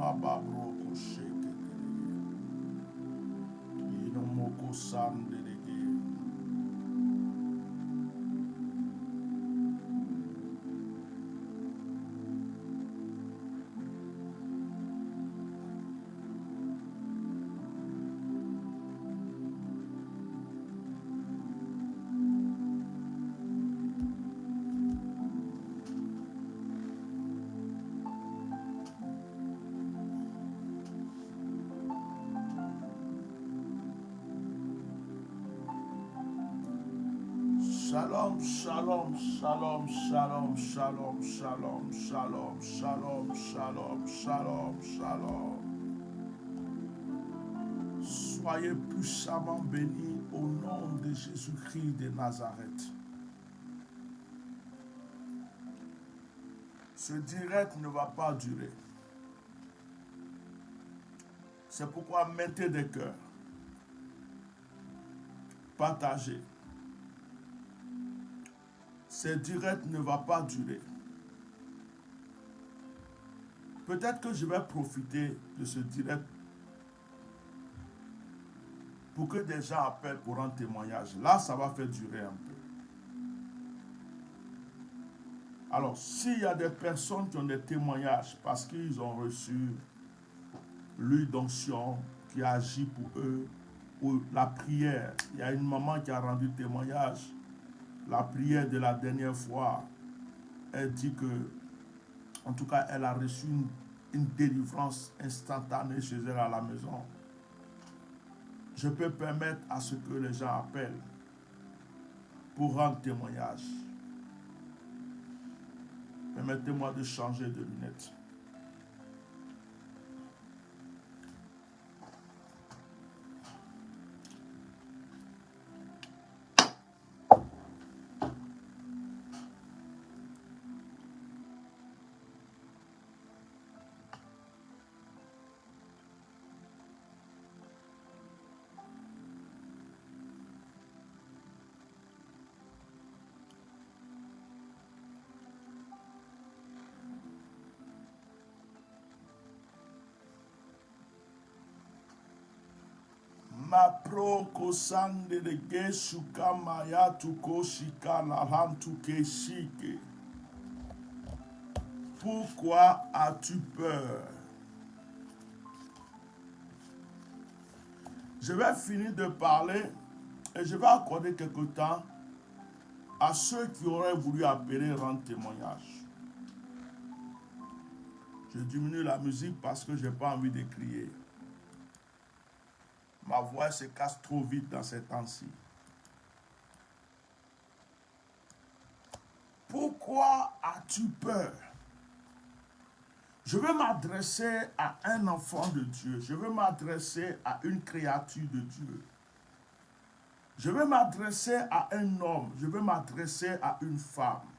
Ababroko sheke inomoko sandelege. Shalom, shalom, shalom, shalom, shalom, shalom, shalom, shalom, shalom, shalom, shalom. Soyez puissamment bénis au nom de Jésus-Christ de Nazareth. Ce direct ne va pas durer. C'est pourquoi mettez des cœurs. Partagez. Ce direct ne va pas durer. Peut-être que je vais profiter de ce direct pour que des gens appellent pour un témoignage. Là, ça va faire durer un peu. Alors, s'il y a des personnes qui ont des témoignages parce qu'ils ont reçu l'huile d'onction qui agit pour eux, ou la prière, il y a une maman qui a rendu témoignage, la prière de la dernière fois, elle dit que, en tout cas, elle a reçu une délivrance instantanée chez elle à la maison. Je peux permettre à ce que les gens appellent pour rendre témoignage. Permettez-moi de changer de lunettes. Ma proko sande de gesuka maya tuko shika lahantu keshike. Pourquoi as-tu peur? Je vais finir de parler et je vais accorder quelque temps à ceux qui auraient voulu appeler rendre témoignage. Je diminue la musique parce que je n'ai pas envie de crier. Ma voix se casse trop vite dans ces temps-ci. Pourquoi as-tu peur? Je veux m'adresser à un enfant de Dieu. Je veux m'adresser à une créature de Dieu. Je veux m'adresser à un homme. Je veux m'adresser à une femme.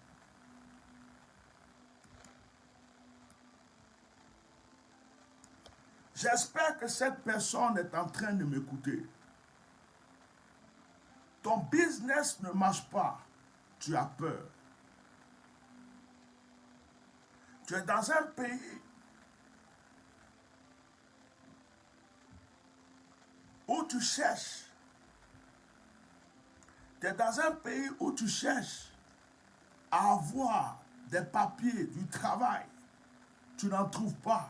J'espère que cette personne est en train de m'écouter. Ton business ne marche pas. Tu as peur. Tu es dans un pays où tu cherches. Tu es dans un pays où tu cherches à avoir des papiers, du travail. Tu n'en trouves pas.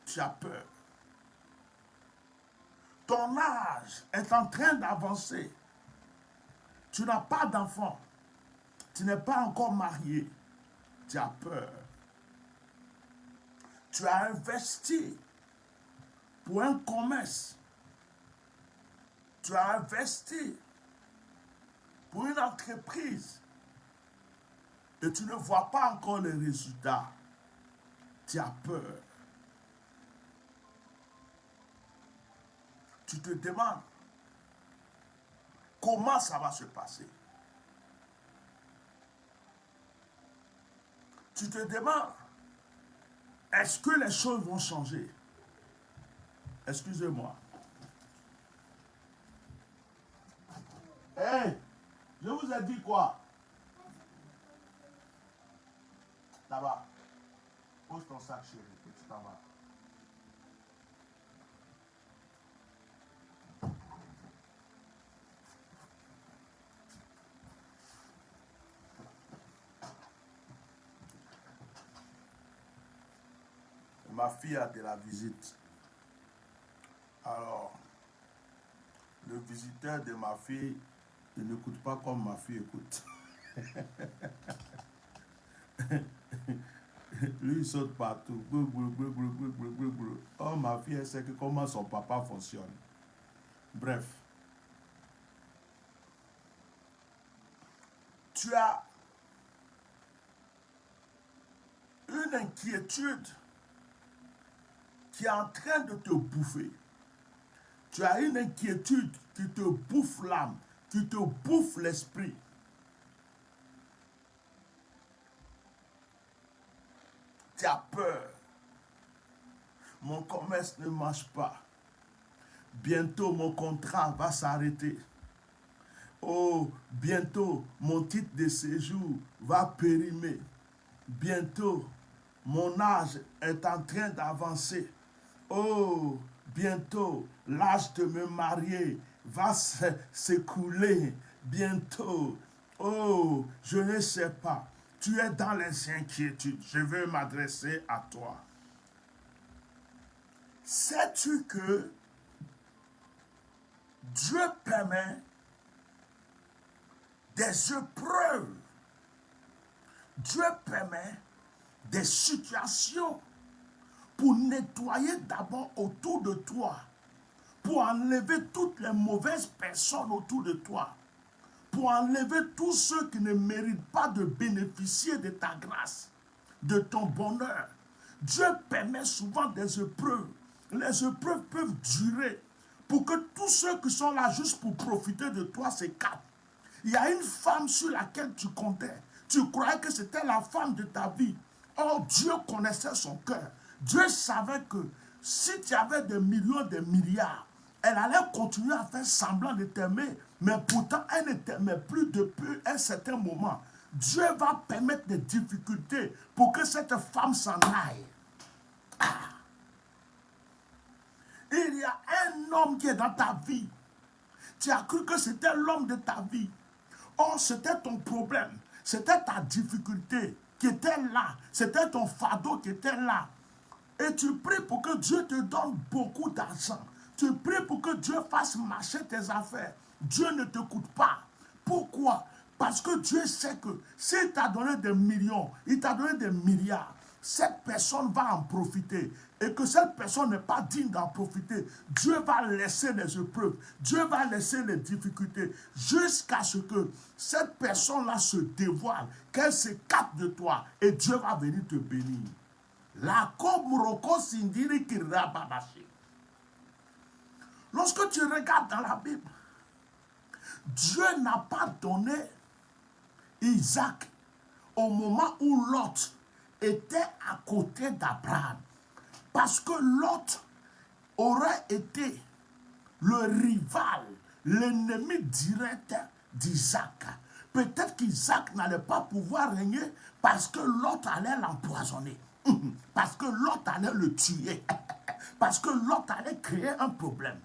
Tu as peur. Ton âge est en train d'avancer. Tu n'as pas d'enfant. Tu n'es pas encore marié. Tu as peur. Tu as investi pour un commerce. Tu as investi pour une entreprise. Et tu ne vois pas encore les résultats. Tu as peur. Tu te demandes comment ça va se passer. Tu te demandes, est-ce que les choses vont changer? Excusez-moi. Hey, je vous ai dit quoi? Là-bas. Pose ton sac, chérie, et tu t'en vas. ma fille a de la visite. Alors, le visiteur de ma fille, il n'écoute pas comme ma fille écoute. Lui, il saute partout. Oh, ma fille, elle sait que comment son papa fonctionne. Bref. Tu as une inquiétude qui est en train de te bouffer. Tu as une inquiétude qui te bouffe l'âme, qui te bouffe l'esprit. Tu as peur. Mon commerce ne marche pas. Bientôt, mon contrat va s'arrêter. Oh, bientôt, mon titre de séjour va périmer. Bientôt, mon âge est en train d'avancer. Oh, bientôt, l'âge de me marier va s'écouler. Bientôt, oh, je ne sais pas. Tu es dans les inquiétudes. Je veux m'adresser à toi. Sais-tu que Dieu permet des épreuves? Dieu permet des situations pour nettoyer d'abord autour de toi, pour enlever toutes les mauvaises personnes autour de toi, pour enlever tous ceux qui ne méritent pas de bénéficier de ta grâce, de ton bonheur. Dieu permet souvent des épreuves. Les épreuves peuvent durer pour que tous ceux qui sont là juste pour profiter de toi s'écartent. Il y a une femme sur laquelle tu comptais. Tu croyais que c'était la femme de ta vie. Or, Dieu connaissait son cœur. Dieu savait que si tu avais des millions, des milliards, elle allait continuer à faire semblant de t'aimer, mais pourtant, elle ne t'aimait plus depuis un certain moment. Dieu va permettre des difficultés pour que cette femme s'en aille. Il y a un homme qui est dans ta vie. Tu as cru que c'était l'homme de ta vie. Or, c'était ton problème. C'était ta difficulté qui était là. C'était ton fardeau qui était là. Et tu pries pour que Dieu te donne beaucoup d'argent. Tu pries pour que Dieu fasse marcher tes affaires. Dieu ne t'écoute pas. Pourquoi? Parce que Dieu sait que s'il t'a donné des millions, il t'a donné des milliards, cette personne va en profiter. Et que cette personne n'est pas digne d'en profiter. Dieu va laisser les épreuves. Dieu va laisser les difficultés. Jusqu'à ce que cette personne-là se dévoile. Qu'elle s'écarte de toi. Et Dieu va venir te bénir. Lorsque tu regardes dans la Bible, Dieu n'a pas donné Isaac au moment où Lot était à côté d'Abraham. Parce que Lot aurait été le rival, l'ennemi direct d'Isaac. Peut-être qu'Isaac n'allait pas pouvoir régner parce que Lot allait l'empoisonner. Parce que Lot allait le tuer. Parce que Lot allait créer un problème.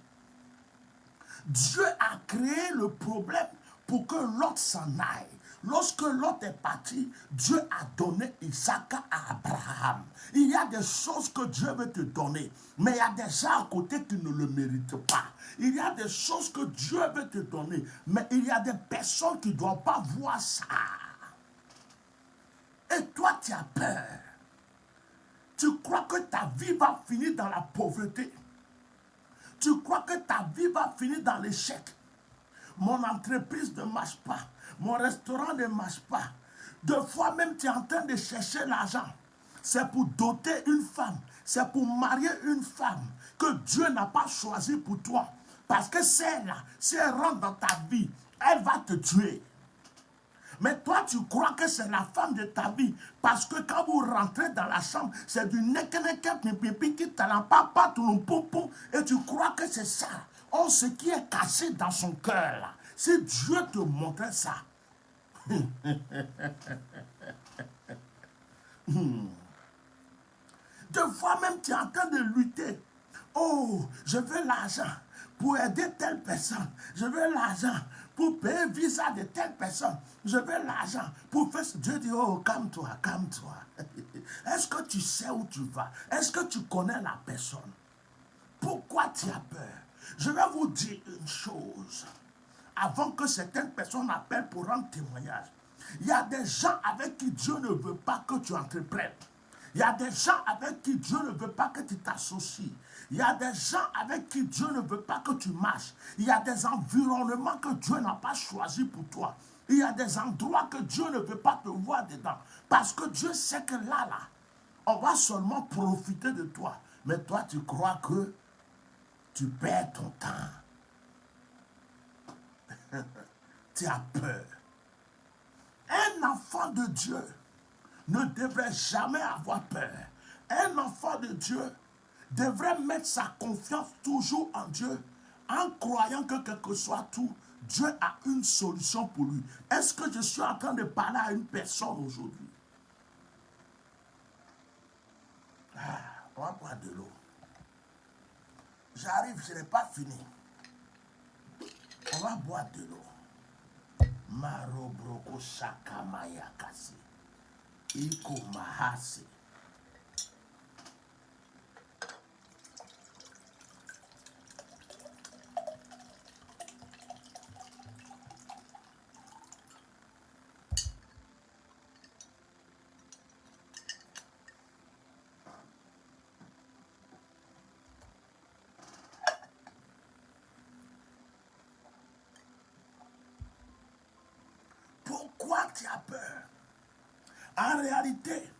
Dieu a créé le problème pour que Lot s'en aille. Lorsque Lot est parti, Dieu a donné Isaac à Abraham. Il y a des choses que Dieu veut te donner, mais il y a des gens à côté qui ne le méritent pas. Il y a des choses que Dieu veut te donner, mais il y a des personnes qui ne doivent pas voir ça. Et toi, tu as peur. Tu crois que ta vie va finir dans la pauvreté. Tu crois que ta vie va finir dans l'échec. Mon entreprise ne marche pas. Mon restaurant ne marche pas. Deux fois même, tu es en train de chercher l'argent. C'est pour doter une femme. C'est pour marier une femme que Dieu n'a pas choisi pour toi. Parce que celle-là, si elle rentre dans ta vie, elle va te tuer. Mais toi, tu crois que c'est la femme de ta vie. Parce que quand vous rentrez dans la chambre, c'est du et tu crois que c'est ça. Or, ce qui est caché dans son cœur, là, si Dieu te montrait ça. Deux fois même, tu es en train de lutter. Oh, je veux l'argent pour aider telle personne. Je veux l'argent pour payer le visa de telle personne. Je veux l'argent pour faire... Dieu dit, oh, calme-toi, calme-toi. Est-ce que tu sais où tu vas? Est-ce que tu connais la personne? Pourquoi tu as peur? Je vais vous dire une chose. Avant que certaines personnes appellent pour rendre témoignage, il y a des gens avec qui Dieu ne veut pas que tu entreprennes. Il y a des gens avec qui Dieu ne veut pas que tu t'associes. Il y a des gens avec qui Dieu ne veut pas que tu marches. Il y a des environnements que Dieu n'a pas choisis pour toi. Il y a des endroits que Dieu ne veut pas te voir dedans. Parce que Dieu sait que là, on va seulement profiter de toi. Mais toi, tu crois que tu perds ton temps. Tu as peur. Un enfant de Dieu ne devrait jamais avoir peur. Un enfant de Dieu devrait mettre sa confiance toujours en Dieu, en croyant que quel que soit tout, Dieu a une solution pour lui. Est-ce que je suis en train de parler à une personne aujourd'hui? On va boire de l'eau. J'arrive, je n'ai pas fini. On va boire de l'eau. Marobroko shakamaya kasi. Iko mahasi. Pourquoi tu as peur? En réalité,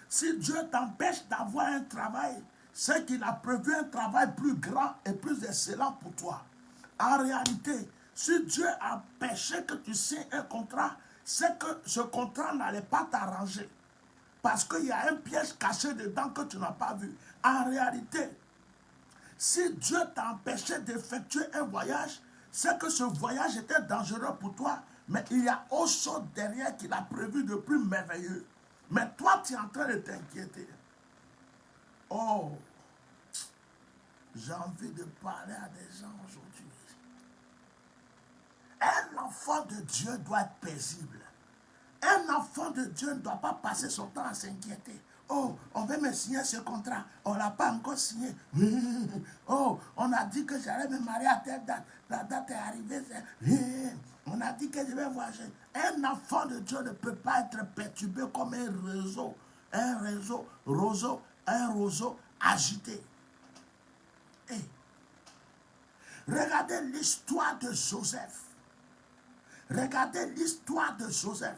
si Dieu t'empêche d'avoir un travail, c'est qu'il a prévu un travail plus grand et plus excellent pour toi. En réalité, si Dieu a empêché que tu signes un contrat, c'est que ce contrat n'allait pas t'arranger. Parce qu'il y a un piège caché dedans que tu n'as pas vu. En réalité, si Dieu t'a empêché d'effectuer un voyage, c'est que ce voyage était dangereux pour toi, mais il y a autre chose derrière qu'il a prévu de plus merveilleux. Mais toi, tu es en train de t'inquiéter. Oh, j'ai envie de parler à des gens aujourd'hui. Un enfant de Dieu doit être paisible. Un enfant de Dieu ne doit pas passer son temps à s'inquiéter. Oh, on veut me signer ce contrat. On ne l'a pas encore signé. Oh, on a dit que j'allais me marier à telle date. La date est arrivée. On a dit que je vais voyager. Un enfant de Dieu ne peut pas être perturbé comme un roseau agité. Hey. Regardez l'histoire de Joseph. Regardez l'histoire de Joseph.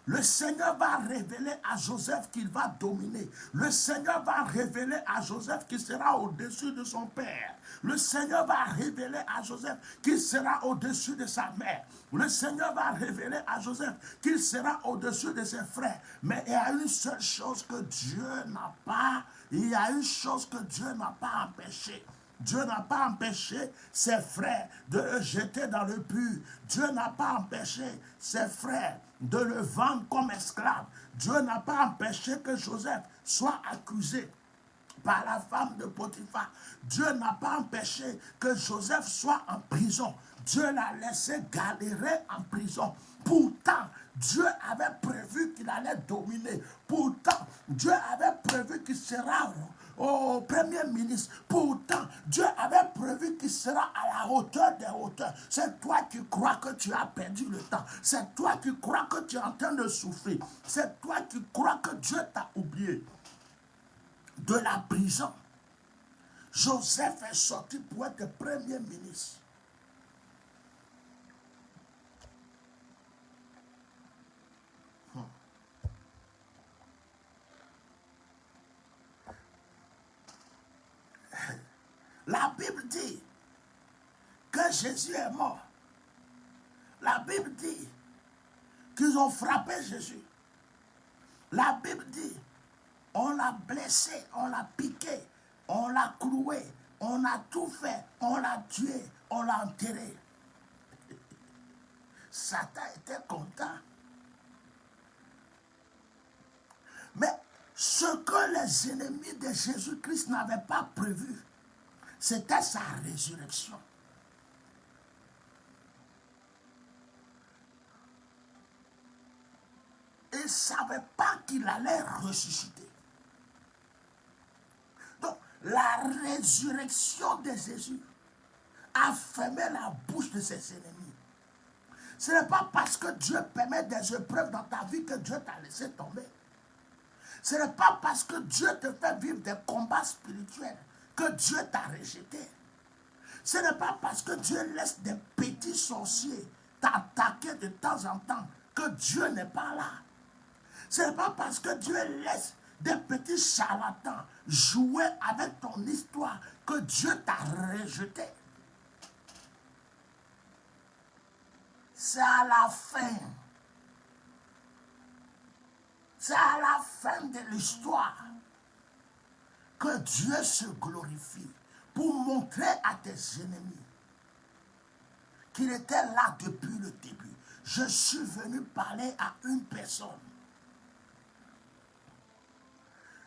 Le Seigneur va révéler à Joseph qu'il va dominer. Le Seigneur va révéler à Joseph qu'il sera au-dessus de son père. Le Seigneur va révéler à Joseph qu'il sera au-dessus de sa mère. Le Seigneur va révéler à Joseph qu'il sera au-dessus de ses frères. Mais il y a une seule chose que Dieu n'a pas. Il y a une chose que Dieu n'a pas empêchée. Dieu n'a pas empêché ses frères de le jeter dans le puits. Dieu n'a pas empêché ses frères de le vendre comme esclave. Dieu n'a pas empêché que Joseph soit accusé par la femme de Potiphar. Dieu n'a pas empêché que Joseph soit en prison. Dieu l'a laissé galérer en prison. Pourtant, Dieu avait prévu qu'il allait dominer. Pourtant, Dieu avait prévu qu'il sera au premier ministre. Pourtant, Dieu avait prévu qu'il sera à la hauteur des hauteurs. C'est toi qui crois que tu as perdu le temps. C'est toi qui crois que tu es en train de souffrir. C'est toi qui crois que Dieu t'a oublié. De la prison, Joseph est sorti pour être premier ministre. La Bible dit que Jésus est mort. La Bible dit qu'ils ont frappé Jésus. La Bible dit on l'a blessé, on l'a piqué, on l'a cloué, on a tout fait, on l'a tué, on l'a enterré. Satan était content. Mais ce que les ennemis de Jésus-Christ n'avaient pas prévu, c'était sa résurrection. ne savait pas qu'il allait ressusciter. Donc, la résurrection de Jésus a fermé la bouche de ses ennemis. Ce n'est pas parce que Dieu permet des épreuves dans ta vie que Dieu t'a laissé tomber. Ce n'est pas parce que Dieu te fait vivre des combats spirituels que Dieu t'a rejeté. Ce n'est pas parce que Dieu laisse des petits sorciers t'attaquer de temps en temps que Dieu n'est pas là. Ce n'est pas parce que Dieu laisse des petits charlatans jouer avec ton histoire que Dieu t'a rejeté. C'est à la fin. C'est à la fin de l'histoire que Dieu se glorifie pour montrer à tes ennemis qu'il était là depuis le début. Je suis venu parler à une personne.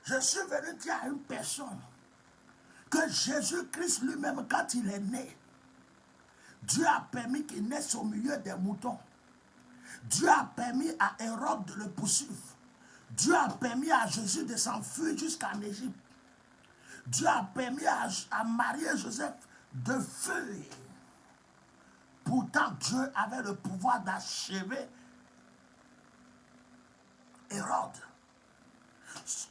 Je suis venu dire à une personne que Jésus-Christ lui-même, quand il est né, Dieu a permis qu'il naisse au milieu des moutons. Dieu a permis à Hérode de le poursuivre. Dieu a permis à Jésus de s'enfuir jusqu'en Égypte. Dieu a permis à Marie et Joseph de fuir. Pourtant, Dieu avait le pouvoir d'achever Hérode.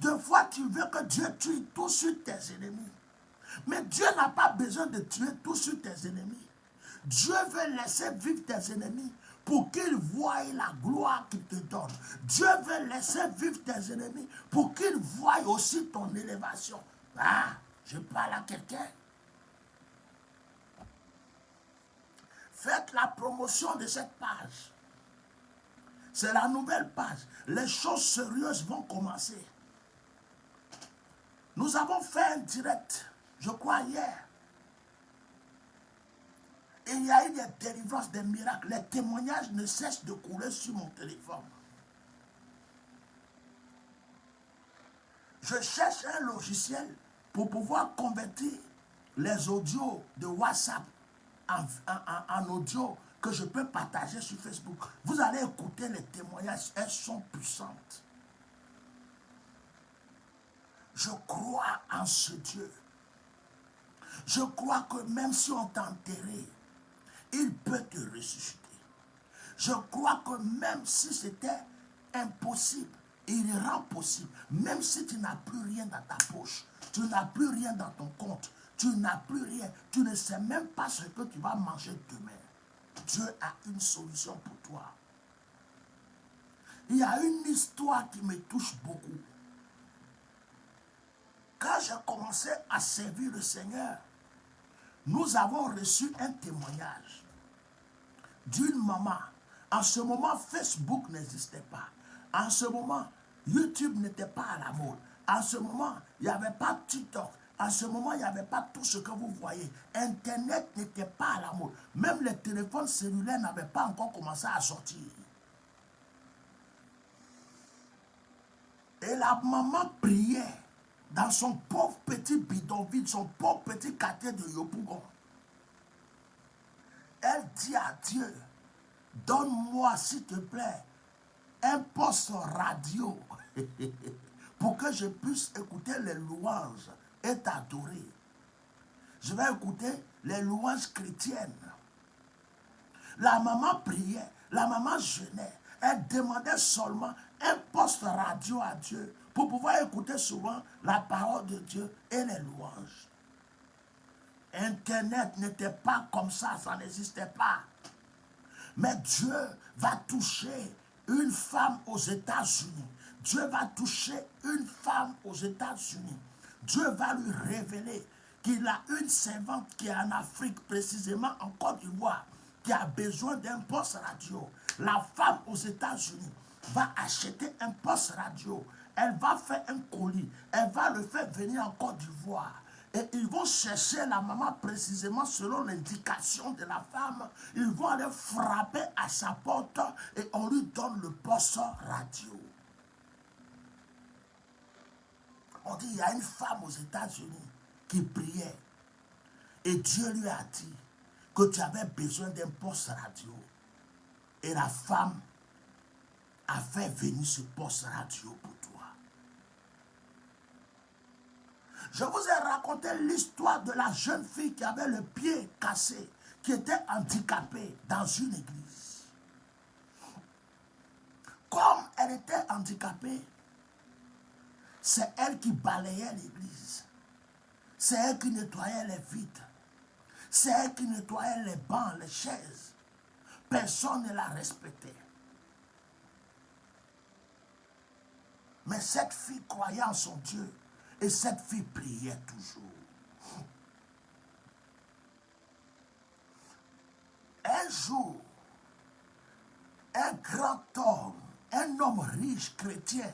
Deux fois, tu veux que Dieu tue tout sur tes ennemis. Mais Dieu n'a pas besoin de tuer tout sur tes ennemis. Dieu veut laisser vivre tes ennemis pour qu'ils voient la gloire qu'il te donne. Dieu veut laisser vivre tes ennemis pour qu'ils voient aussi ton élévation. Ah, je parle à quelqu'un. Faites la promotion de cette page. C'est la nouvelle page. Les choses sérieuses vont commencer. Nous avons fait un direct, je crois hier. Et il y a eu des délivrances, des miracles. Les témoignages ne cessent de couler sur mon téléphone. Je cherche un logiciel pour pouvoir convertir les audios de WhatsApp en audio que je peux partager sur Facebook. Vous allez écouter les témoignages, elles sont puissantes. Je crois en ce Dieu. Je crois que même si on t'a enterré, il peut te ressusciter. Je crois que même si c'était impossible, il rend possible. Même si tu n'as plus rien dans ta poche, tu n'as plus rien dans ton compte, tu n'as plus rien, tu ne sais même pas ce que tu vas manger demain. Dieu a une solution pour toi. Il y a une histoire qui me touche beaucoup. Quand j'ai commencé à servir le Seigneur, nous avons reçu un témoignage d'une maman. En ce moment, Facebook n'existait pas. En ce moment, YouTube n'était pas à la mode. En ce moment, il n'y avait pas TikTok. En ce moment, il n'y avait pas tout ce que vous voyez. Internet n'était pas à la mode. Même les téléphones cellulaires n'avaient pas encore commencé à sortir. Et la maman priait dans son pauvre petit bidonville, son pauvre petit quartier de Yopougon. Elle dit à Dieu, donne-moi s'il te plaît un poste radio pour que je puisse écouter les louanges et t'adorer. Je vais écouter les louanges chrétiennes. La maman priait, la maman jeûnait. Elle demandait seulement un poste radio à Dieu pour pouvoir écouter souvent la parole de Dieu et les louanges. Internet n'était pas comme ça n'existait pas. Mais Dieu va toucher une femme aux États-Unis. Dieu va toucher une femme aux États-Unis. Dieu va lui révéler qu'il a une servante qui est en Afrique, précisément en Côte d'Ivoire, qui a besoin d'un poste radio. La femme aux États-Unis va acheter un poste radio. Elle va faire un colis. Elle va le faire venir en Côte d'Ivoire. Et ils vont chercher la maman précisément selon l'indication de la femme. Ils vont aller frapper à sa porte et on lui donne le poste radio. On dit, il y a une femme aux États-Unis qui priait. Et Dieu lui a dit que tu avais besoin d'un poste radio. Et la femme a fait venir ce poste radio pour toi. Je vous ai raconté l'histoire de la jeune fille qui avait le pied cassé, qui était handicapée dans une église. Comme elle était handicapée, c'est elle qui balayait l'église. C'est elle qui nettoyait les vitres. C'est elle qui nettoyait les bancs, les chaises. Personne ne la respectait. Mais cette fille croyait en son Dieu. Et cette fille priait toujours. Un jour, un grand homme, un homme riche, chrétien,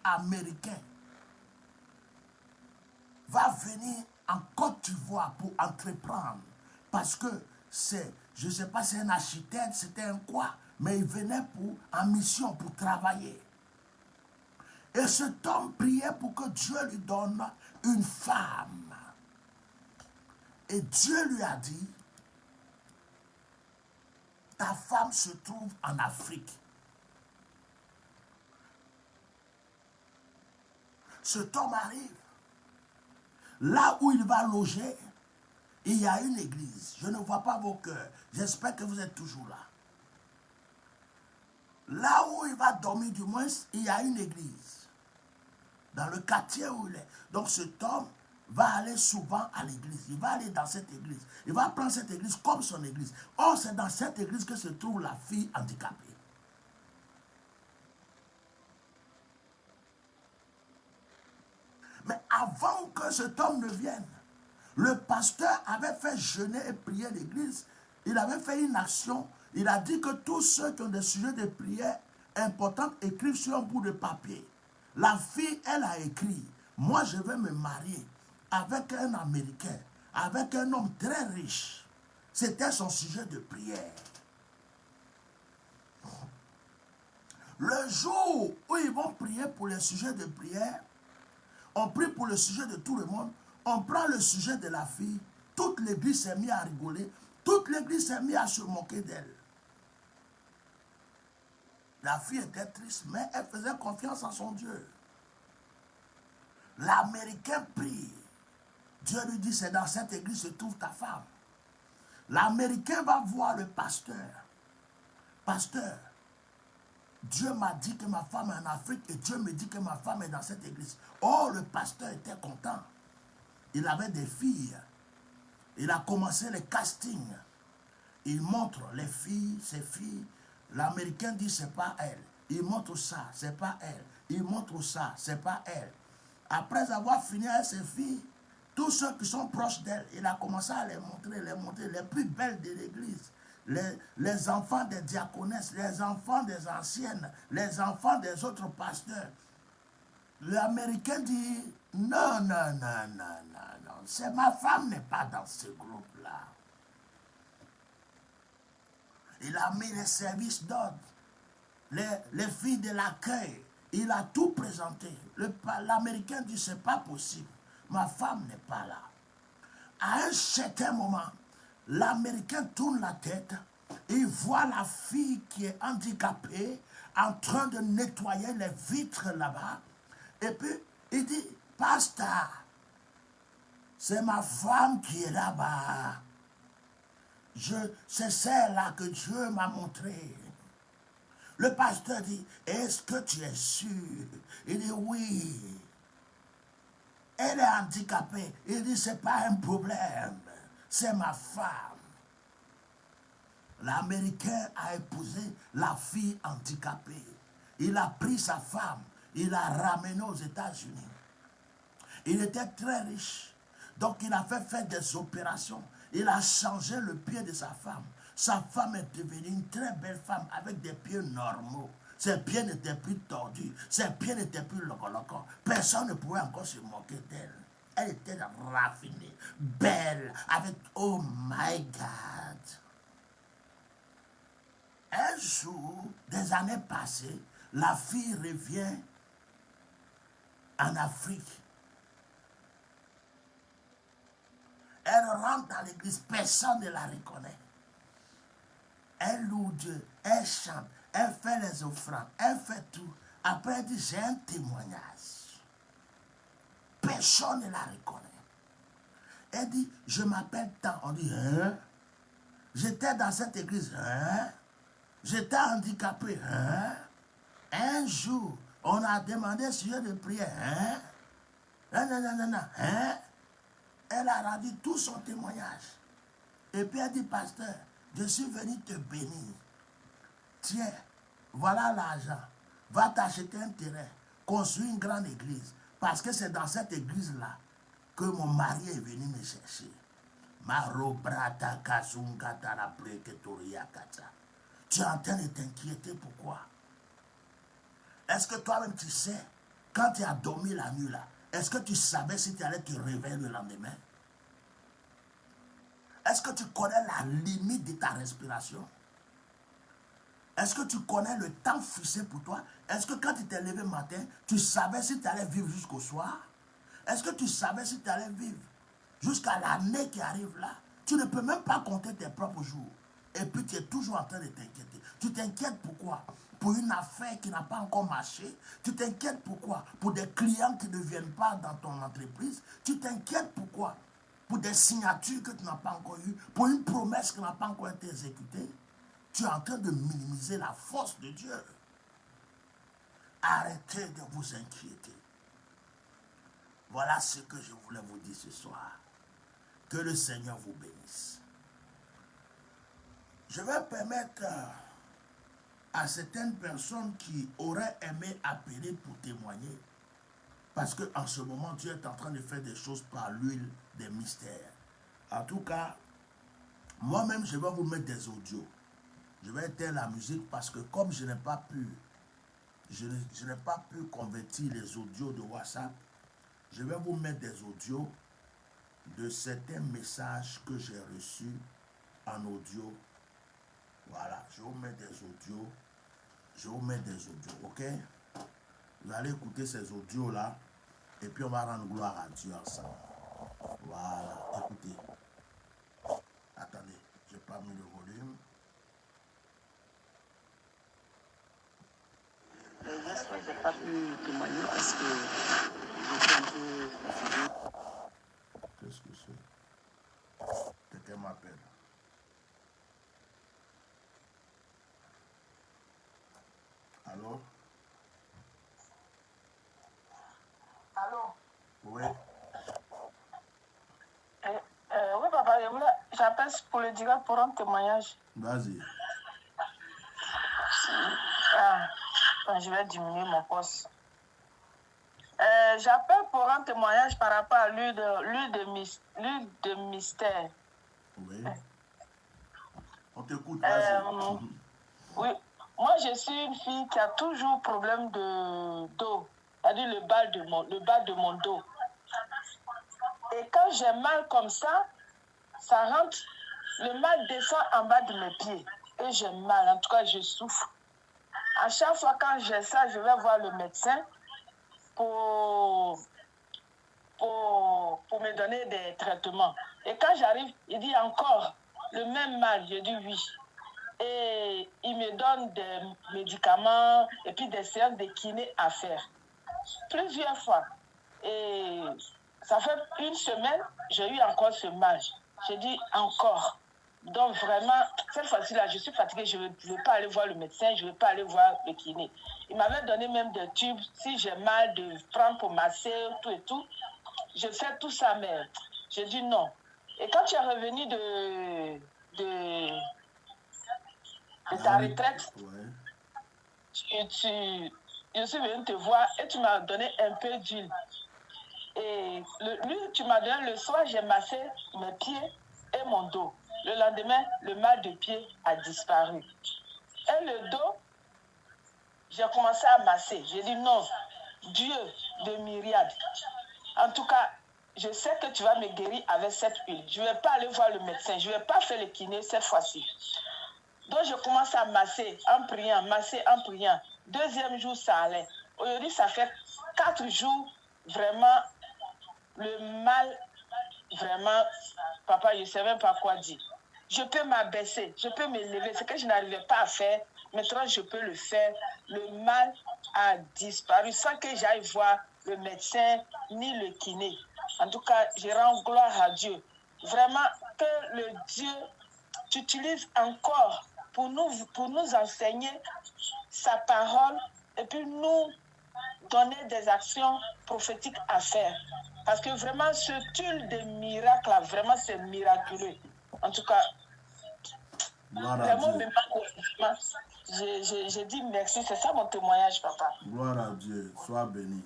américain, va venir en Côte d'Ivoire pour entreprendre. Parce que c'est, je ne sais pas, c'est un architecte, c'était un quoi, mais il venait en mission pour travailler. Et cet homme priait pour que Dieu lui donne une femme. Et Dieu lui a dit, ta femme se trouve en Afrique. Cet homme arrive. Là où il va loger, il y a une église. Je ne vois pas vos cœurs. J'espère que vous êtes toujours là. Là où il va dormir, du moins, il y a une église. Dans le quartier où il est. Donc cet homme va aller souvent à l'église. Il va aller dans cette église. Il va prendre cette église comme son église. Or, c'est dans cette église que se trouve la fille handicapée. Mais avant que cet homme ne vienne, le pasteur avait fait jeûner et prier l'église. Il avait fait une action. Il a dit que tous ceux qui ont des sujets de prière importants écrivent sur un bout de papier. La fille, elle a écrit, moi je vais me marier avec un Américain, avec un homme très riche. C'était son sujet de prière. Le jour où ils vont prier pour les sujets de prière, on prie pour le sujet de tout le monde, on prend le sujet de la fille, toute l'église s'est mise à rigoler, toute l'église s'est mise à se moquer d'elle. La fille était triste, mais elle faisait confiance en son Dieu. L'Américain prie. Dieu lui dit, c'est dans cette église que se trouve ta femme. L'Américain va voir le pasteur. Pasteur, Dieu m'a dit que ma femme est en Afrique et Dieu me dit que ma femme est dans cette église. Oh, le pasteur était content. Il avait des filles. Il a commencé les castings. Il montre les filles, ses filles. L'Américain dit c'est pas elle. Il montre ça, c'est pas elle. Il montre ça, c'est pas elle. Après avoir fini avec ses filles, tous ceux qui sont proches d'elle, il a commencé à les montrer les plus belles de l'église. Les enfants des diaconesses, les enfants des anciennes, les enfants des autres pasteurs. L'Américain dit, non, non, non, non, non, non, c'est ma femme n'est pas dans ce groupe-là. Il a mis les services d'ordre, les filles de l'accueil, il a tout présenté. L'Américain dit, c'est pas possible, ma femme n'est pas là. À un certain moment, l'Américain tourne la tête, il voit la fille qui est handicapée en train de nettoyer les vitres là-bas. Et puis, il dit, pasteur, c'est ma femme qui est là-bas. C'est celle-là que Dieu m'a montrée. Le pasteur dit, est-ce que tu es sûr? Il dit, oui. Elle est handicapée. Il dit, c'est pas un problème. C'est ma femme. L'Américain a épousé la fille handicapée. Il a pris sa femme. Il l'a ramenée aux États-Unis. Il était très riche. Donc il a fait des opérations. Il a changé le pied de sa femme. Sa femme est devenue une très belle femme avec des pieds normaux. Ses pieds n'étaient plus tordus. Ses pieds n'étaient plus locaux. Personne ne pouvait encore se moquer d'elle. Elle était raffinée, belle, avec oh my God. Un jour, des années passées, la fille revient en Afrique. Elle rentre dans l'église, personne ne la reconnaît. Elle loue Dieu, elle chante, Elle fait les offrandes, elle fait tout. Après, elle dit, j'ai un témoignage. Personne ne la reconnaît. Elle dit, je m'appelle tant. On dit, hein? J'étais dans cette église, hein? J'étais handicapé, hein? Un jour, on a demandé sujet de prière, hein? Non, hein? Elle a rendu tout son témoignage. Et puis elle dit, pasteur, je suis venu te bénir. Tiens, voilà l'argent. Va t'acheter un terrain. Construis une grande église. Parce que c'est dans cette église-là que mon mari est venu me chercher. Tu es en train de t'inquiéter, pourquoi? Est-ce que toi-même tu sais, quand tu as dormi la nuit là, est-ce que tu savais si tu allais te réveiller le lendemain? Est-ce que tu connais la limite de ta respiration? Est-ce que tu connais le temps fixé pour toi? Est-ce que quand tu t'es levé le matin, tu savais si tu allais vivre jusqu'au soir? Est-ce que tu savais si tu allais vivre jusqu'à l'année qui arrive là? Tu ne peux même pas compter tes propres jours. Et puis tu es toujours en train de t'inquiéter. Tu t'inquiètes pourquoi? Pour une affaire qui n'a pas encore marché. Tu t'inquiètes pourquoi? Pour des clients qui ne viennent pas dans ton entreprise. Tu t'inquiètes pourquoi? Pour des signatures que tu n'as pas encore eues. Pour une promesse qui n'a pas encore été exécutée. Tu es en train de minimiser la force de Dieu. Arrêtez de vous inquiéter. Voilà ce que je voulais vous dire ce soir. Que le Seigneur vous bénisse. Je vais permettre à certaines personnes qui auraient aimé appeler pour témoigner, parce qu'en ce moment, Dieu est en train de faire des choses par l'huile des mystères. En tout cas, moi-même, je vais vous mettre des audios. Je vais éteindre la musique parce que comme je n'ai pas pu, je n'ai pas pu convertir les audios de WhatsApp, je vais vous mettre des audios de certains messages que j'ai reçus en audio. Voilà, je vous mets des audios. Je vous mets des audios, ok? Vous allez écouter ces audios-là et puis on va rendre gloire à Dieu ensemble. Voilà, écoutez. Attendez, je n'ai pas mis le volume. Je n'ai pas pu témoigner parce que j'étais un peu fatigué. Qu'est-ce que c'est? Quelqu'un m'appelle. Allô? Allô? Oui. Oui, papa, j'appelle pour le dire pour un témoignage. Vas-y. Je vais diminuer mon poste. J'appelle pour un témoignage par rapport à l'huile de mystère. Oui. On t'écoute, vas-y. Oui. Moi, je suis une fille qui a toujours problème de dos. C'est-à-dire le bas de mon dos. Et quand j'ai mal comme ça rentre, le mal descend en bas de mes pieds. Et j'ai mal, en tout cas, je souffre. À chaque fois quand j'ai ça, je vais voir le médecin pour me donner des traitements. Et quand j'arrive, il dit encore le même mal. Je dis oui. Et il me donne des médicaments et puis des séances de kiné à faire. Plusieurs fois. Et ça fait une semaine, j'ai eu encore ce mal. J'ai dit encore. Donc vraiment, cette fois-ci là, je suis fatiguée, je ne veux pas aller voir le médecin, je ne veux pas aller voir le kiné. Il m'avait donné même des tubes, si j'ai mal, de prendre pour masser, tout et tout. Je fais tout ça, mais j'ai dit non. Et quand tu es revenu de ta retraite, ouais. je suis venue te voir et tu m'as donné un peu d'huile. Et l'huile, tu m'as donné le soir, j'ai massé mes pieds et mon dos. Le lendemain, le mal de pied a disparu. Et le dos, j'ai commencé à masser. J'ai dit non, Dieu de myriades. En tout cas, je sais que tu vas me guérir avec cette huile. Je ne vais pas aller voir le médecin. Je ne vais pas faire le kiné cette fois-ci. Donc, je commence à masser en priant, masser en priant. Deuxième jour, ça allait. Aujourd'hui, ça fait 4 jours, vraiment, le mal, vraiment, papa, je ne sais même pas quoi dire. je peux m'abaisser, je peux me lever. Ce que je n'arrivais pas à faire, maintenant je peux le faire. Le mal a disparu sans que j'aille voir le médecin ni le kiné. En tout cas, je rends gloire à Dieu. Vraiment, que le Dieu t'utilise encore pour nous enseigner sa parole et puis nous donner des actions prophétiques à faire. Parce que vraiment, ce tulle de miracles, là, vraiment, c'est miraculeux. En tout cas, vraiment, j'ai dit merci. C'est ça mon témoignage, papa. Gloire à Dieu. Sois béni.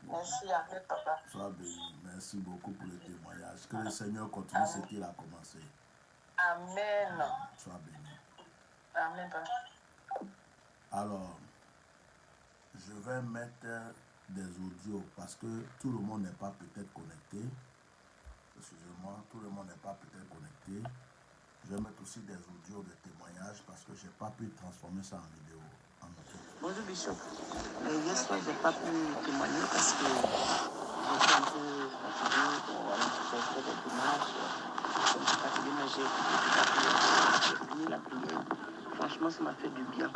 Merci, amen, papa. Sois béni. Merci beaucoup pour le témoignage. Que le Seigneur continue ce qu'il a commencé. Amen. Sois béni. Amen, papa. Alors, je vais mettre des audios parce que tout le monde n'est pas peut-être connecté. Excusez-moi, tout le monde n'est pas peut-être connecté. Je vais mettre aussi des audios de témoignages parce que je n'ai pas pu transformer ça en vidéo. Bonjour Bishop. Hier soir, je n'ai pas pu témoigner parce que j'étais un peu fatiguée. J'ai fait des démarches. Je suis fatiguée, mais j'ai fini la prière. Franchement, ça m'a fait du bien.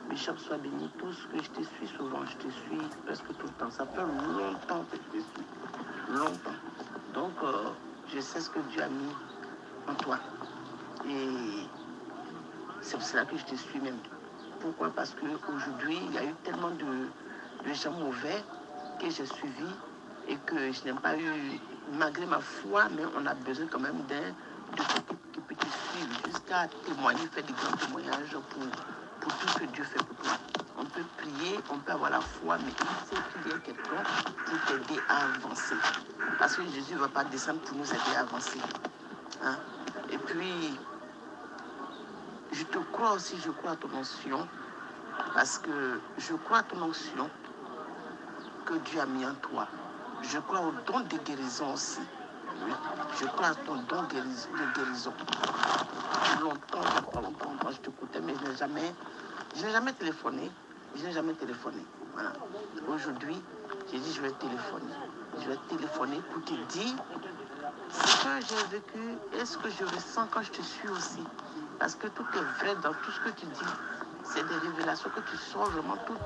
Bishop, sois béni. Tout ce que je te suis souvent, je te suis presque tout le temps. Ça fait longtemps que je te suis. Longtemps. Donc, je sais ce que Dieu a mis en toi. Et c'est pour cela que je te suis même. Pourquoi? Parce qu'aujourd'hui, il y a eu tellement de gens mauvais que j'ai suivi et que je n'ai pas eu, malgré ma foi, mais on a besoin quand même de quelqu'un qui peut te suivre jusqu'à témoigner, faire des grands témoignages pour tout ce que Dieu fait pour toi. On peut prier, on peut avoir la foi, mais il faut qu'il y ait quelqu'un pour t'aider à avancer. Parce que Jésus ne va pas descendre pour nous aider à avancer. Hein? Et puis, je te crois aussi, je crois à ton onction, parce que je crois à ton onction que Dieu a mis en toi. Je crois au don de guérison aussi. Oui. Je crois à ton don de guérison. Longtemps, je t'écoutais, mais je n'ai jamais téléphoné. Voilà. Aujourd'hui, j'ai dit, je vais téléphoner. Je vais téléphoner pour te dire ce que j'ai vécu et ce que je ressens quand je te suis aussi. Parce que tout est vrai dans tout ce que tu dis. C'est des révélations que tu sors vraiment. Tout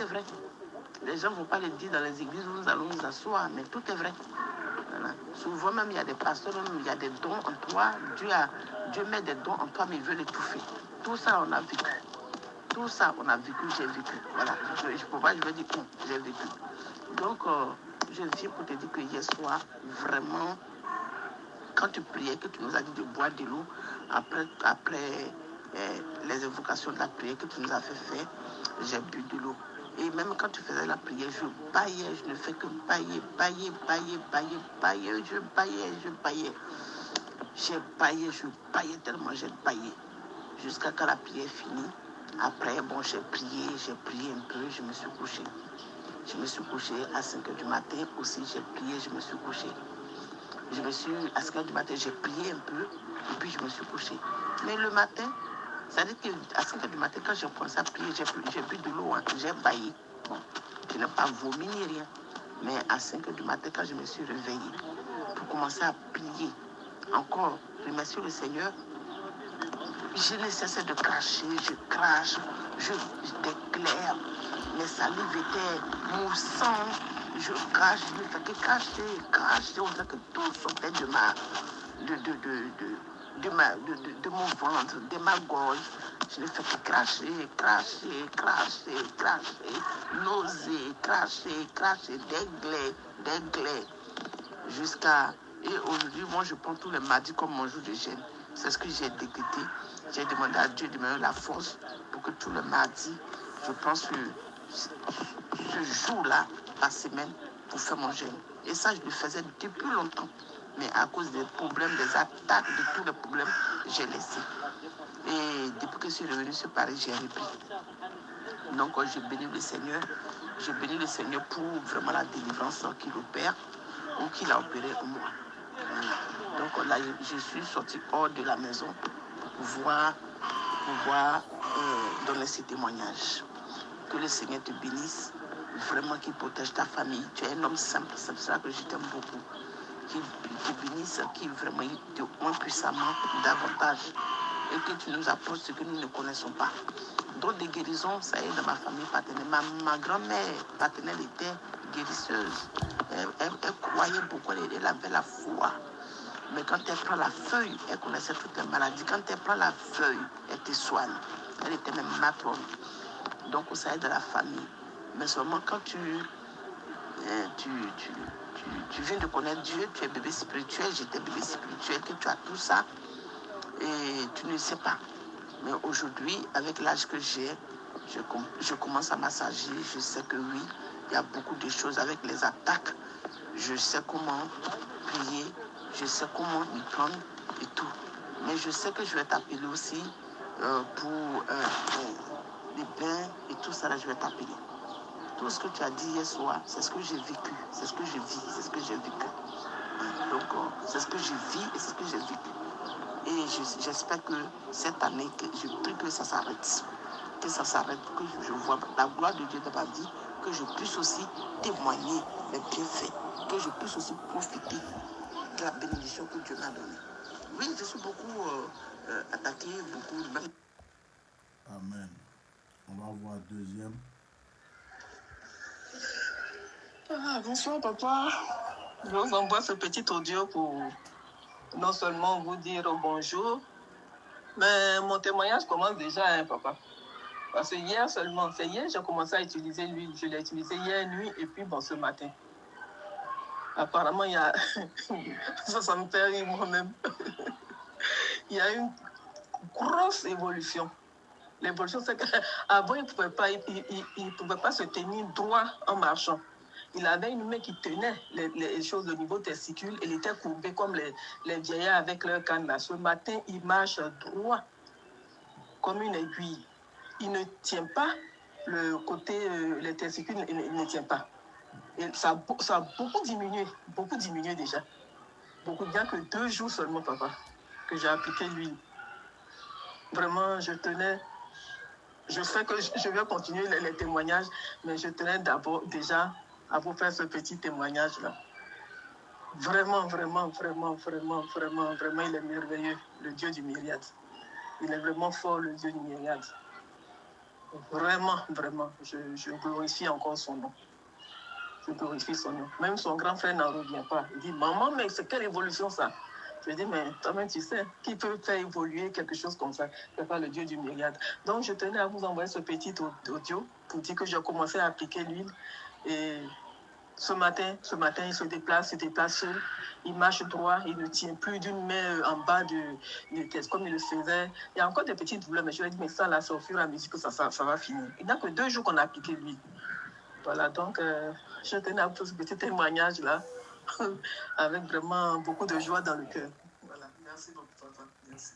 est vrai. Les gens ne vont pas le dire dans les églises où nous allons nous asseoir, mais tout est vrai. Voilà. Souvent même, il y a des pasteurs, même, il y a des dons en toi. Dieu met des dons en toi, mais il veut l'étouffer. Tout ça, on a vécu. Tout ça, on a vécu, j'ai vécu. Voilà. Je vais dire, j'ai vécu. Donc, je viens pour te dire que hier soir, vraiment, quand tu priais, que tu nous as dit de boire de l'eau, après les invocations de la prière que tu nous as fait faire, j'ai bu de l'eau. Et même quand tu faisais la prière, je baillais, je ne fais que bailler. Je baillais tellement j'ai baillé. Jusqu'à quand la prière finit. Après, bon, j'ai prié un peu, je me suis couché. Je me suis couché à 5h du matin aussi, j'ai prié, je me suis couché. À 5h du matin, j'ai prié un peu, et puis je me suis couché. Mais le matin, ça veut dire qu'à 5h du matin, quand j'ai commencé à prier, j'ai bu de l'eau, j'ai baillé. Bon, je n'ai pas vomi ni rien. Mais à 5h du matin, quand je me suis réveillée, pour commencer à prier, encore, remercier le Seigneur, je ne cessais de cracher, je crache, je déclare, mes salives étaient moussant, je crache, je ne fais que cracher, on dirait que tout sortait de mon ventre, de ma gorge. Je ne fais que cracher, nauser, cracher, dégler, jusqu'à... Et aujourd'hui, moi, je prends tous les mardis comme mon jour de jeûne. C'est ce que j'ai décrété. J'ai demandé à Dieu de me donner la force pour que tous les mardis, je prends ce jour-là par semaine pour faire mon jeûne. Et ça, je le faisais depuis longtemps. Mais à cause des problèmes, des attaques, de tous les problèmes, j'ai laissé. Et depuis que je suis revenu sur Paris, j'ai repris. Donc, je bénis le Seigneur. Je bénis le Seigneur pour vraiment la délivrance qu'il opère ou qu'il a opéré en moi. Donc là, je suis sortie hors de la maison pour pouvoir donner ces témoignages. Que le Seigneur te bénisse, vraiment qu'il protège ta famille. Tu es un homme simple, c'est pour ça que je t'aime beaucoup. te bénisse, qui vraiment te oint puissamment davantage. Et que tu nous apportes ce que nous ne connaissons pas. D'autres des guérisons, ça y est dans ma famille paternelle. Ma grand-mère paternelle était guérisseuse. Elle croyait beaucoup, elle avait la foi. Mais quand elle prend la feuille, elle connaissait toutes les maladies. Quand elle prend la feuille, elle te soigne. Elle était même matrone. Donc ça aide la famille. Mais seulement quand tu viens de connaître Dieu, tu es bébé spirituel, j'étais bébé spirituel, que tu as tout ça, et tu ne sais pas. Mais aujourd'hui, avec l'âge que j'ai, je commence à m'assager. Je sais que oui, il y a beaucoup de choses avec les attaques. Je sais comment prier, je sais comment m'y prendre et tout. Mais je sais que je vais t'appeler aussi pour les bains et tout ça, là, je vais t'appeler. Tout ce que tu as dit hier soir, c'est ce que j'ai vécu, c'est ce que je vis, c'est ce que j'ai vécu. Donc, c'est ce que je vis et c'est ce que j'ai vécu. Et j'espère que cette année, je prie que ça s'arrête. Que ça s'arrête, que je vois la gloire de Dieu dans ma vie, que je puisse aussi témoigner les bienfaits, que je puisse aussi profiter de la bénédiction que Dieu m'a donnée. Oui, je suis beaucoup attaqué, beaucoup... Amen. On va voir deuxième. Bonsoir, papa. Je vous envoie ce petit audio pour non seulement vous dire bonjour, mais mon témoignage commence déjà, hein, papa. Parce que hier seulement, c'est hier j'ai commencé à utiliser l'huile. Je l'ai utilisé hier nuit et puis bon, ce matin. Apparemment, il y a... ça me fait rire moi-même. Il y a une grosse évolution. L'évolution, c'est qu'avant, il ne pouvait pas se tenir droit en marchant. Il avait une main qui tenait les choses au niveau testicule. Il était courbé comme les vieillards avec leur canne. Ce matin, il marche droit comme une aiguille. Il ne tient pas le côté, les testicules, il ne tient pas. Et ça a beaucoup diminué déjà. Beaucoup, bien que 2 jours seulement, papa, que j'ai appliqué l'huile. Vraiment, je tenais... Je sais que je vais continuer les témoignages, mais je tenais d'abord déjà à vous faire ce petit témoignage-là. Vraiment, il est merveilleux, le Dieu du myriade. Il est vraiment fort, le Dieu du myriade. Vraiment, je glorifie encore son nom. Je glorifie son nom. Même son grand frère n'en revient pas. Il dit, maman, mais c'est quelle évolution ça? Je dis, mais toi-même, tu sais, qui peut faire évoluer quelque chose comme ça? C'est pas le Dieu du myriade. Donc, je tenais à vous envoyer ce petit audio pour dire que j'ai commencé à appliquer l'huile. Et ce matin, il se déplace seul. Il marche droit, il ne tient plus d'une main en bas de tête comme il le faisait. Il y a encore des petites douleurs, mais je lui ai dit, mais ça, là, c'est au fur et à mesure que ça va finir. Il n'y a que 2 jours qu'on a appliqué l'huile. Voilà, donc, je tenais à vous faire ce petit témoignage-là. Avec vraiment beaucoup de joie dans le cœur. Voilà, merci beaucoup, papa. Merci.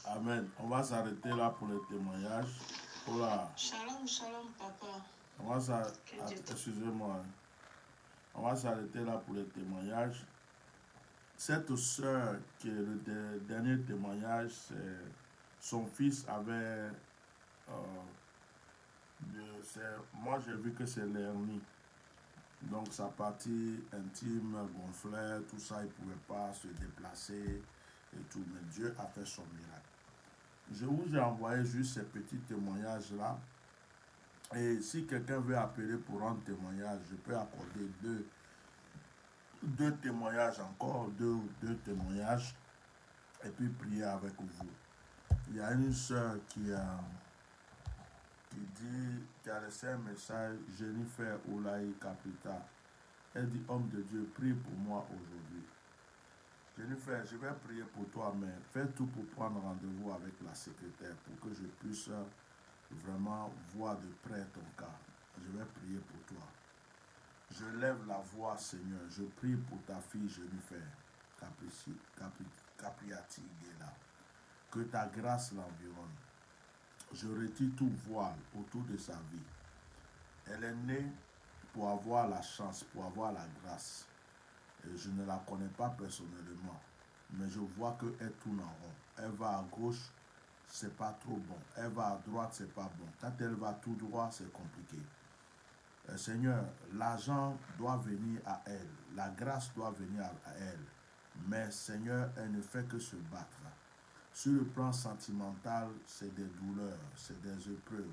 Amen. On va s'arrêter là pour le témoignage. Oh là. Shalom, papa. On va excusez-moi. On va s'arrêter là pour le témoignage. Cette soeur, qui est le dernier témoignage, son fils avait... moi, j'ai vu que c'est l'hernie. Donc, sa partie intime gonflait, tout ça, il ne pouvait pas se déplacer et tout. Mais Dieu a fait son miracle. Je vous ai envoyé juste ces petits témoignages-là. Et si quelqu'un veut appeler pour un témoignage, je peux accorder deux témoignages encore, deux témoignages, et puis prier avec vous. Il y a une soeur qui a laissé un message, Jennifer Oulaï Capita. Elle dit, homme de Dieu, prie pour moi aujourd'hui. Jennifer, je vais prier pour toi, mais fais tout pour prendre rendez-vous avec la secrétaire pour que je puisse vraiment voir de près ton cas. Je vais prier pour toi. Je lève la voix, Seigneur. Je prie pour ta fille Jennifer Capriati Guéla. Que ta grâce l'environne. Je retire tout voile autour de sa vie. Elle est née pour avoir la chance, pour avoir la grâce. Et je ne la connais pas personnellement, mais je vois qu'elle tourne en rond. Elle va à gauche, c'est pas trop bon. Elle va à droite, c'est pas bon. Quand elle va tout droit, c'est compliqué. Seigneur, l'argent doit venir à elle, la grâce doit venir à elle, mais Seigneur, elle ne fait que se battre. Sur le plan sentimental, c'est des douleurs, c'est des épreuves.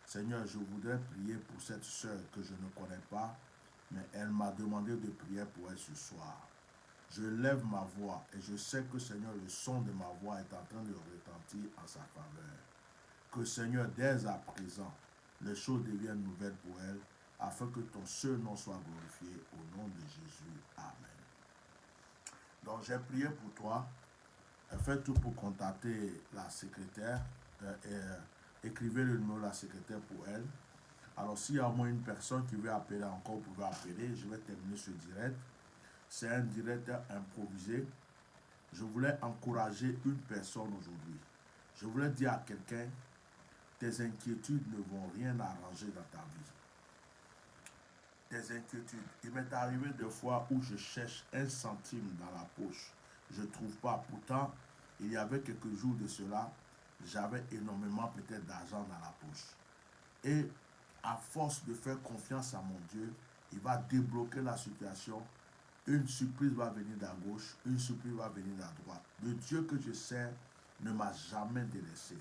Seigneur, je voudrais prier pour cette sœur que je ne connais pas, mais elle m'a demandé de prier pour elle ce soir. Je lève ma voix et je sais que, Seigneur, le son de ma voix est en train de retentir en sa faveur. Que, Seigneur, dès à présent, les choses deviennent nouvelles pour elle, afin que ton seul nom soit glorifié au nom de Jésus. Amen. Donc, j'ai prié pour toi. Faites tout pour contacter la secrétaire. Écrivez le numéro de la secrétaire pour elle. Alors, s'il y a au moins une personne qui veut appeler encore, vous pouvez appeler. Je vais terminer ce direct. C'est un direct improvisé. Je voulais encourager une personne aujourd'hui. Je voulais dire à quelqu'un, tes inquiétudes ne vont rien arranger dans ta vie. Tes inquiétudes. Il m'est arrivé des fois où je cherche 1 centime dans la poche. Je ne trouve pas. Pourtant, il y avait quelques jours de cela, j'avais énormément peut-être d'argent dans la poche. Et à force de faire confiance à mon Dieu, il va débloquer la situation. Une surprise va venir de la gauche, une surprise va venir de la droite. Le Dieu que je sers ne m'a jamais délaissé.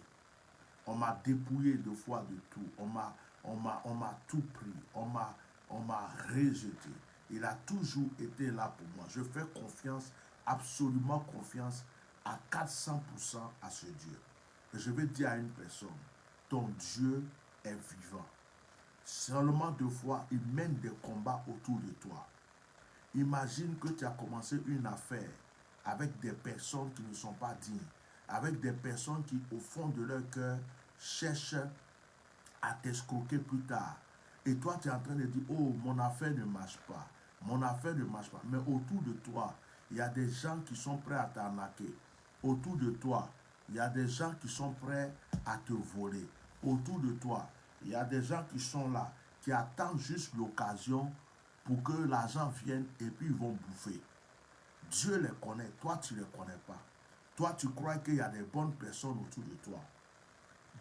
On m'a dépouillé de foi de tout. On m'a tout pris. On m'a rejeté. Il a toujours été là pour moi. Je fais confiance, absolument confiance, à 400% à ce Dieu. Et je vais dire à une personne, ton Dieu est vivant. Seulement 2 fois, il mène des combats autour de toi. Imagine que tu as commencé une affaire avec des personnes qui ne sont pas dignes, avec des personnes qui, au fond de leur cœur, cherchent à t'escroquer plus tard. Et toi, tu es en train de dire, oh, mon affaire ne marche pas. Mon affaire ne marche pas. Mais autour de toi, il y a des gens qui sont prêts à t'arnaquer. Autour de toi, il y a des gens qui sont prêts à te voler. Autour de toi, il y a des gens qui sont là, qui attendent juste l'occasion pour que l'argent vienne et puis ils vont bouffer. Dieu les connaît, toi tu ne les connais pas. Toi tu crois qu'il y a des bonnes personnes autour de toi.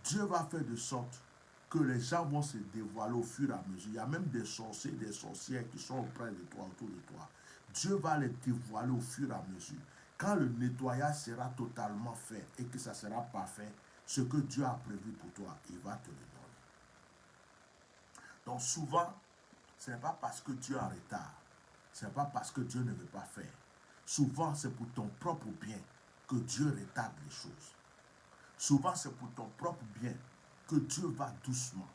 Dieu va faire de sorte que les gens vont se dévoiler au fur et à mesure. Il y a même des sorciers, des sorcières qui sont auprès de toi, autour de toi. Dieu va les dévoiler au fur et à mesure. Quand le nettoyage sera totalement fait et que ça sera parfait, ce que Dieu a prévu pour toi, il va te le donner. Donc souvent, ce n'est pas parce que Dieu est en retard. Ce n'est pas parce que Dieu ne veut pas faire. Souvent, c'est pour ton propre bien que Dieu retarde les choses. Souvent, c'est pour ton propre bien que Dieu va doucement.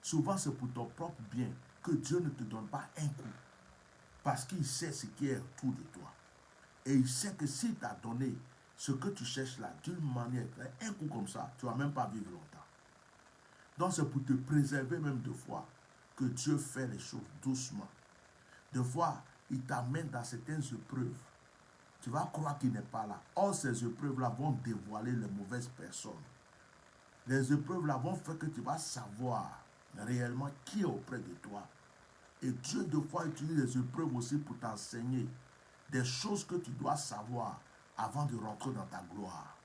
Souvent, c'est pour ton propre bien que Dieu ne te donne pas un coup. Parce qu'il sait ce qui est autour de toi. Et il sait que s'il t'a donné ce que tu cherches là, d'une manière, un coup comme ça, tu ne vas même pas vivre longtemps. Donc, c'est pour te préserver même 2 fois que Dieu fait les choses doucement. 2 fois, il t'amène dans certaines épreuves. Tu vas croire qu'il n'est pas là. Or, ces épreuves-là vont dévoiler les mauvaises personnes. Les épreuves-là vont faire que tu vas savoir réellement qui est auprès de toi. Et Dieu, 2 fois, utilise les épreuves aussi pour t'enseigner des choses que tu dois savoir avant de rentrer dans ta gloire.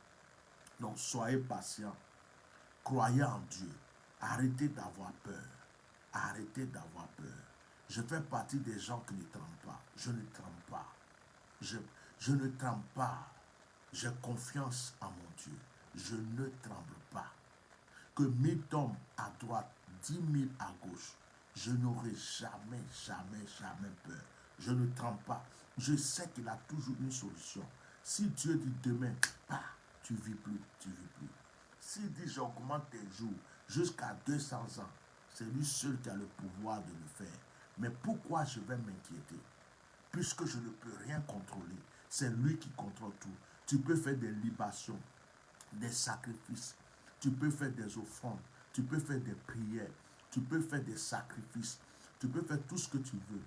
Donc, soyez patients. Croyez en Dieu. Arrêtez d'avoir peur. Arrêtez d'avoir peur. Je fais partie des gens qui ne tremblent pas. Je ne tremble pas. Je ne tremble pas. J'ai confiance en mon Dieu. Je ne tremble pas. Que 1000 tombent à droite, 10 000 à gauche. Je n'aurai jamais, jamais, jamais peur. Je ne tremble pas. Je sais qu'il a toujours une solution. Si Dieu dit demain, tu ne vis plus, tu ne vis plus. S'il dit j'augmente tes jours jusqu'à 200 ans, c'est lui seul qui a le pouvoir de le faire. Mais pourquoi je vais m'inquiéter? Puisque je ne peux rien contrôler. C'est lui qui contrôle tout. Tu peux faire des libations, des sacrifices. Tu peux faire des offrandes. Tu peux faire des prières. Tu peux faire des sacrifices. Tu peux faire tout ce que tu veux.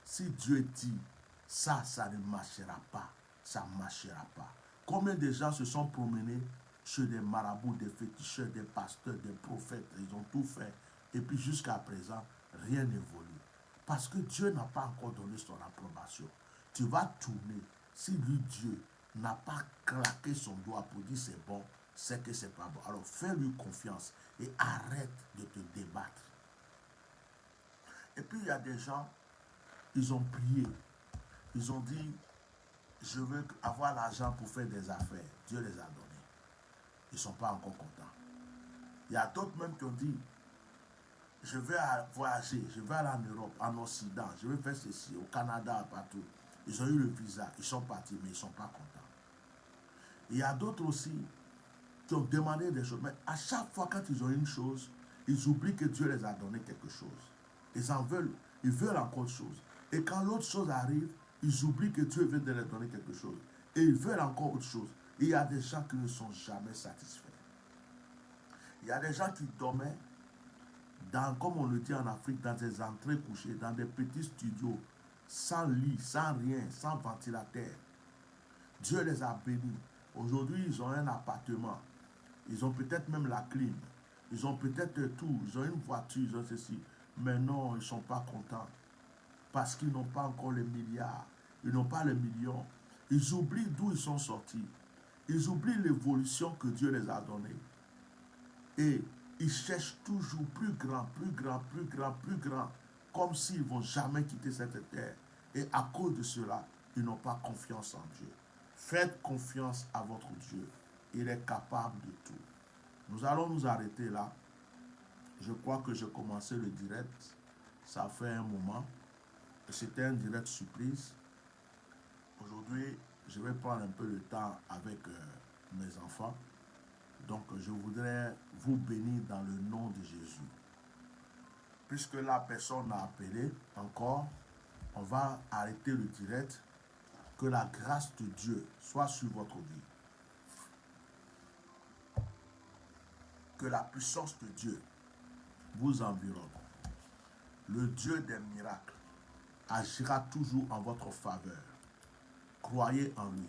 Si Dieu dit, ça ne marchera pas. Ça ne marchera pas. Combien de gens se sont promenés chez des marabouts, des féticheurs, des pasteurs, des prophètes? Ils ont tout fait. Et puis jusqu'à présent, rien n'évolue. Parce que Dieu n'a pas encore donné son approbation. Tu vas tourner. Si lui, Dieu, n'a pas claqué son doigt pour dire c'est bon, c'est que c'est pas bon. Alors fais-lui confiance et arrête de te débattre. Et puis il y a des gens, ils ont prié. Ils ont dit, je veux avoir l'argent pour faire des affaires. Dieu les a donnés. Ils ne sont pas encore contents. Il y a d'autres même qui ont dit, je vais voyager, je vais aller en Europe, en Occident, je vais faire ceci, au Canada, partout. Ils ont eu le visa, ils sont partis, mais ils ne sont pas contents. Il y a d'autres aussi qui ont demandé des choses, mais à chaque fois quand ils ont une chose, ils oublient que Dieu les a donné quelque chose. Ils veulent encore autre chose. Et quand l'autre chose arrive, ils oublient que Dieu vient de leur donner quelque chose. Et ils veulent encore autre chose. Et il y a des gens qui ne sont jamais satisfaits. Il y a des gens qui dormaient comme on le dit en Afrique, dans des entrées couchées, dans des petits studios, sans lit, sans rien, sans ventilateur. Dieu les a bénis. Aujourd'hui, ils ont un appartement. Ils ont peut-être même la clim. Ils ont peut-être tout. Ils ont une voiture, ils ont ceci. Mais non, ils ne sont pas contents. Parce qu'ils n'ont pas encore les milliards. Ils n'ont pas les millions. Ils oublient d'où ils sont sortis. Ils oublient l'évolution que Dieu les a donnée. Et ils cherchent toujours plus grand, plus grand, plus grand, plus grand. Comme s'ils ne vont jamais quitter cette terre. Et à cause de cela, ils n'ont pas confiance en Dieu. Faites confiance à votre Dieu. Il est capable de tout. Nous allons nous arrêter là. Je crois que j'ai commencé le direct. Ça fait un moment. C'était un direct surprise. Aujourd'hui, je vais prendre un peu de temps avec mes enfants. Donc, je voudrais vous bénir dans le nom de Jésus. Puisque la personne a appelé encore, on va arrêter le direct. Que la grâce de Dieu soit sur votre vie. Que la puissance de Dieu vous environne. Le Dieu des miracles agira toujours en votre faveur. Croyez en lui.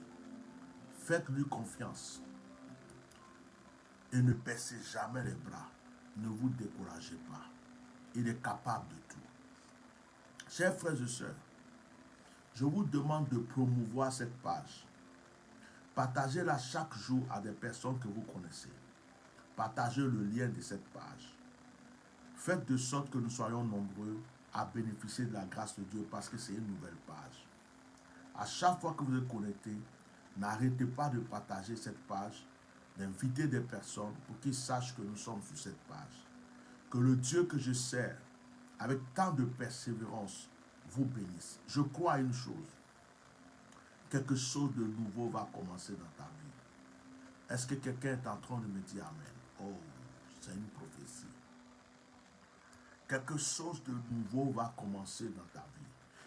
Faites-lui confiance. Et ne baissez jamais les bras. Ne vous découragez pas. Il est capable de tout. Chers frères et sœurs, je vous demande de promouvoir cette page. Partagez-la chaque jour à des personnes que vous connaissez. Partagez le lien de cette page. Faites de sorte que nous soyons nombreux à bénéficier de la grâce de Dieu parce que c'est une nouvelle page. À chaque fois que vous êtes connecté, n'arrêtez pas de partager cette page, d'inviter des personnes pour qu'ils sachent que nous sommes sur cette page. Que le Dieu que je sers, avec tant de persévérance, vous bénisse. Je crois à une chose. Quelque chose de nouveau va commencer dans ta vie. Est-ce que quelqu'un est en train de me dire Amen? Oh, c'est une prophétie. Quelque chose de nouveau va commencer dans ta vie.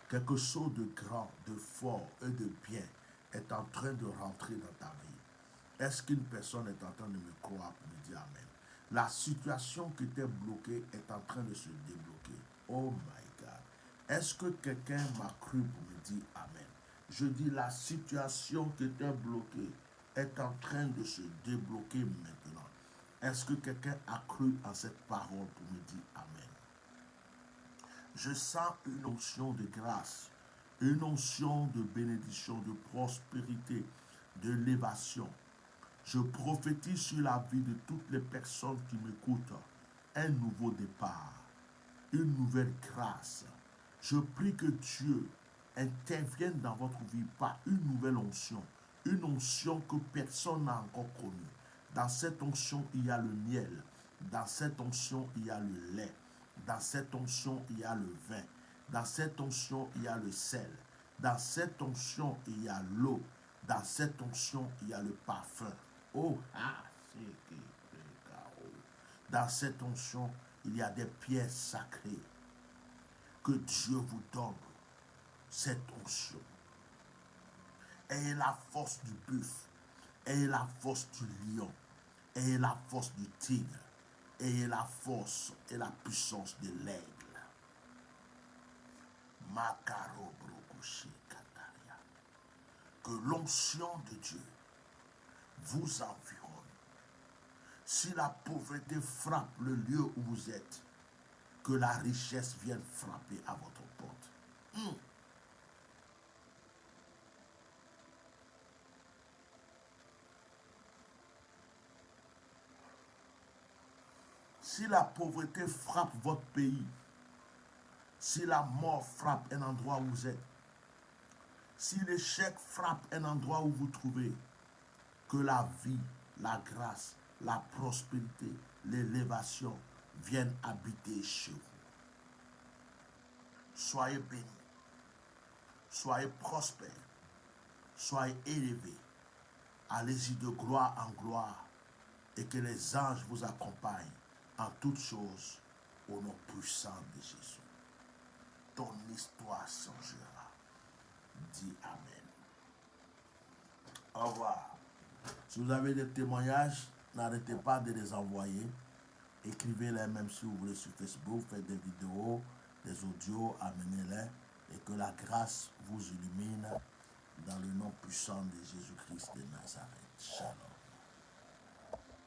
Quelque chose de grand, de fort et de bien est en train de rentrer dans ta vie. Est-ce qu'une personne est en train de me croire pour me dire Amen? La situation qui était bloquée est en train de se débloquer. Oh my God. Est-ce que quelqu'un m'a cru pour me dire Amen? Je dis la situation qui était bloquée est en train de se débloquer maintenant. Est-ce que quelqu'un a cru en cette parole pour me dire Amen? Je sens une onction de grâce, une onction de bénédiction, de prospérité, de l'élévation. Je prophétise sur la vie de toutes les personnes qui m'écoutent un nouveau départ, une nouvelle grâce. Je prie que Dieu intervienne dans votre vie par une nouvelle onction, une onction que personne n'a encore connue. Dans cette onction, il y a le miel. Dans cette onction, il y a le lait. Dans cette onction, il y a le vin. Dans cette onction, il y a le sel. Dans cette onction, il y a l'eau. Dans cette onction, il y a le parfum. Oh, dans cette onction, il y a des pierres sacrées. Que Dieu vous donne cette onction. Ayez la force du buffle. Ayez la force du lion. Ayez la force du tigre. Ayez la force et la puissance de l'aigle. Makaro brokushi kataria. Que l'onction de Dieu vous environne. Si la pauvreté frappe le lieu où vous êtes, que la richesse vienne frapper à votre porte. Si la pauvreté frappe votre pays, Si la mort frappe un endroit où vous êtes, si l'échec frappe un endroit où vous trouvez, que la vie, la grâce, la prospérité, l'élévation viennent habiter chez vous. Soyez bénis, soyez prospères, soyez élevés. Allez-y de gloire en gloire et que les anges vous accompagnent en toutes choses au nom puissant de Jésus. Ton histoire changera. Dis Amen. Au revoir. Si vous avez des témoignages, n'arrêtez pas de les envoyer. Écrivez-les même si vous voulez sur Facebook, faites des vidéos, des audios, amenez-les et que la grâce vous illumine dans le nom puissant de Jésus-Christ de Nazareth. Shalom.